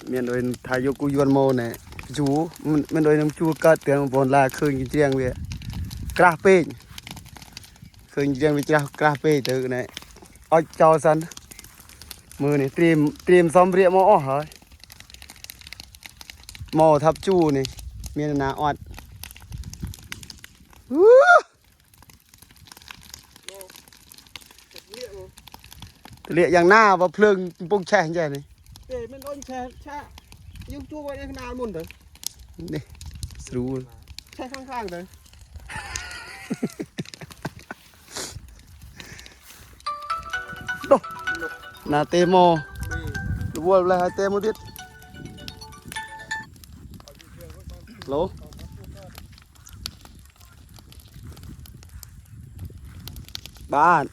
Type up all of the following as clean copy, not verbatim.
miền đồi thay vô cú yuan mô này chú miền đồi nông chú cất tiếng bồn là khơi cái chiang về cà phê khơi chiang về cà phê từ này oi cho sânมือนี่เตรียมซ้อมเรียมอหอยหมอทับจูนี่เมียนาออดเรียอย่างหน้าว่าเพลิงปุ่งแช่ใช่ไหมเอ้มันโดนแช่ยุ่งจูไว้ในขนาดมุนเลยนี่สู้แช่ข้างๆเลยนาเตโมวัวอะไรเตโมดิดโหลบ้าน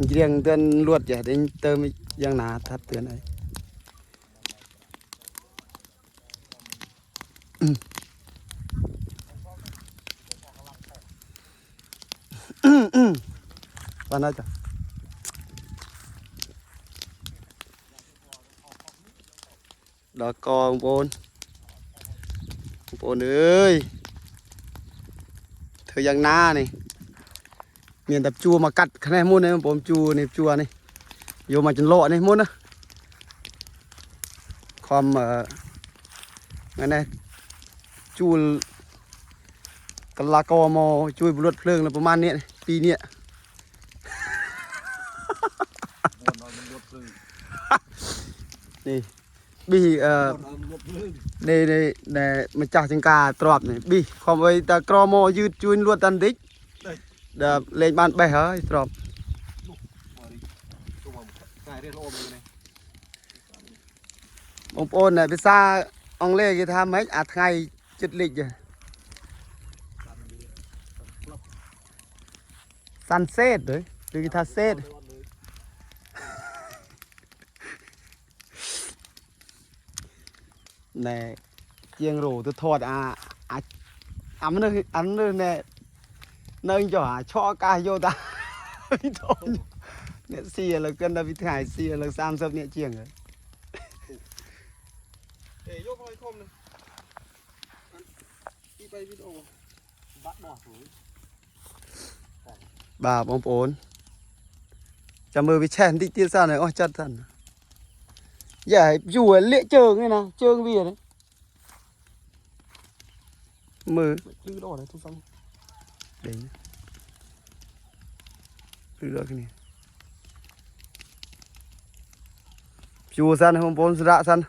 เรียงเตือนลวดอย่าได้เติมยังหนาทัดเตือนไอ้วันนั้นจ้ะดอกกองโปนเอ้ยเธอยังหน้านี่เมียนตับจูมากัดคะแนนมุ่นนี่ผมจูนี่จัวนี่โยมาจนโลนี่มุ่นนะความงั้นไงจูกะลากอมอช่วยบุรุษเพลิงแล้วประมาณนี้ปีนี้นี่บีนี่มันจากจังกาตรอบนี่บีความไว้ตะกรอมอยืดจุนลวดตันดิกเดาเล่นบ้านไปเหรอตรอบองโอนเนี่ยไปซาองเล่กี่ทำไหมอาจไงจุดลิกซันเซ็ตเลยหรือกี่ท่าเซ็ตเนี่ยเจียงโรตัวทอดมันเนี่ยnơi nhỏ cho ca vô ta nè xìa là cân là bị thải xìa là sam sập nhẹ chiềng rồi để vô coi không này đi bay video bắt bỏ rồi bà bóng ổn chào mừng với chèn đi tiên sao này ôi chân thần dạ dù lệ trường này nào trường vì đấy mờ cứ đỏ đấy thu xong đấy được cái này chùa san hôm bốn ra san